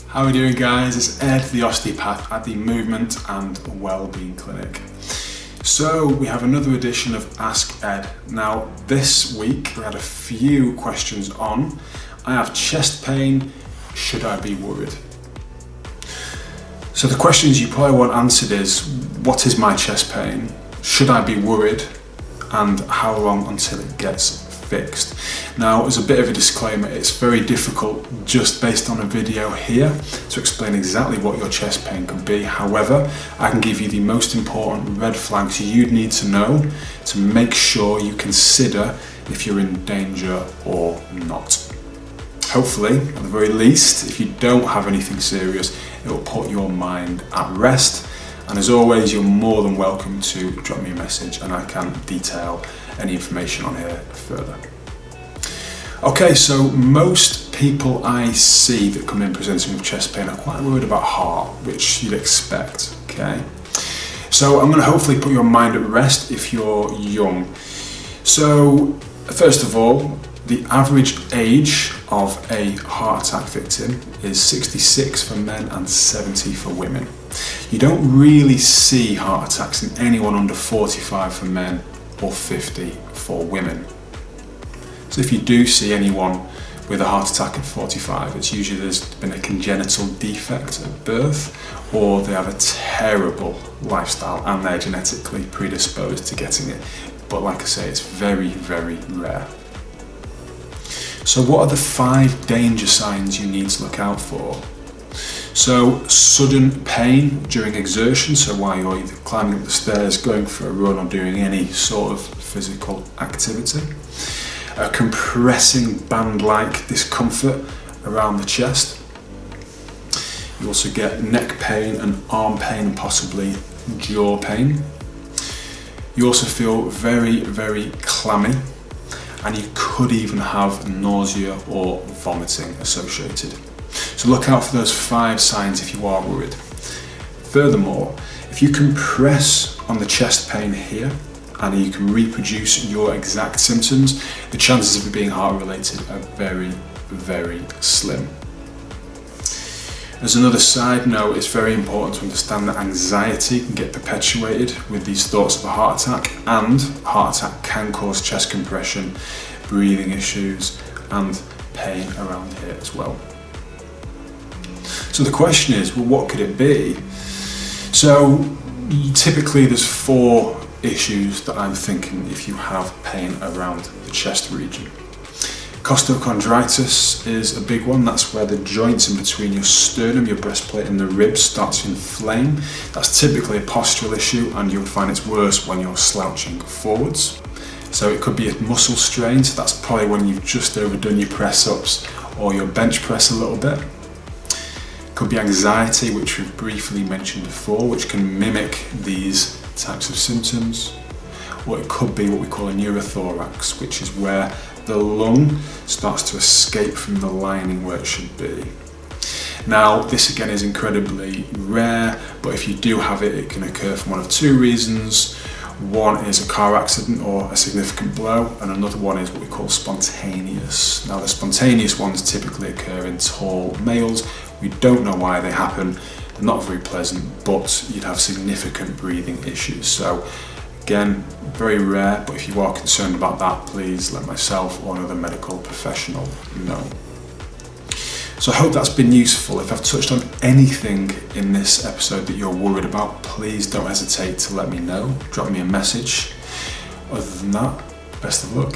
How are we doing, guys? It's Ed, the osteopath at the Movement and Wellbeing Clinic. So we have another edition of Ask Ed. Now this week we had a few questions on. I have chest pain, should I be worried? So the questions you probably want answered is, what is my chest pain? Should I be worried? And how long until it gets fixed? Now, as a bit of a disclaimer, it's very difficult just based on a video here to explain exactly what your chest pain could be. However, I can give you the most important red flags you'd need to know to make sure you consider if you're in danger or not. Hopefully, at the very least, if you don't have anything serious, it will put your mind at rest. And as always, you're more than welcome to drop me a message and I can detail any information on here further. Okay, so most people I see that come in presenting with chest pain are quite worried about heart, which you'd expect, okay? So I'm going to hopefully put your mind at rest if you're young. So first of all, the average age of a heart attack victim is 66 for men and 70 for women. You don't really see heart attacks in anyone under 45 for men or 50 for women. So if you do see anyone with a heart attack at 45, it's usually there's been a congenital defect at birth, or they have a terrible lifestyle and they're genetically predisposed to getting it. But like I say, it's very, very rare. So what are the 5 danger signs you need to look out for? So sudden pain during exertion, so while you're either climbing up the stairs, going for a run or doing any sort of physical activity. A compressing band-like discomfort around the chest. You also get neck pain and arm pain and possibly jaw pain. You also feel very, very clammy, and you could even have nausea or vomiting associated. So look out for those 5 signs if you are worried. Furthermore, if you can press on the chest pain here and you can reproduce your exact symptoms, the chances of it being heart related are very, very slim. As another side note, it's very important to understand that anxiety can get perpetuated with these thoughts of a heart attack, and heart attack can cause chest compression, breathing issues and pain around here as well. So the question is, well, what could it be? So typically there's 4 issues that I'm thinking if you have pain around the chest region. Costochondritis is a big one. That's where the joints in between your sternum, your breastplate and the ribs start to inflame. That's typically a postural issue, and you'll find it's worse when you're slouching forwards. So it could be a muscle strain, so that's probably when you've just overdone your press-ups or your bench press a little bit. Could be anxiety, which we've briefly mentioned before, which can mimic these types of symptoms. Or it could be what we call a pneumothorax, which is where the lung starts to escape from the lining where it should be. Now, this again is incredibly rare, but if you do have it, it can occur from one of 2 reasons. One is a car accident or a significant blow, and another one is what we call spontaneous. Now, the spontaneous ones typically occur in tall males. We don't know why they happen. They're not very pleasant, but you'd have significant breathing issues. So again, very rare, but if you are concerned about that, please let myself or another medical professional know. So I hope that's been useful. If I've touched on anything in this episode that you're worried about, please don't hesitate to let me know. Drop me a message. Other than that, best of luck.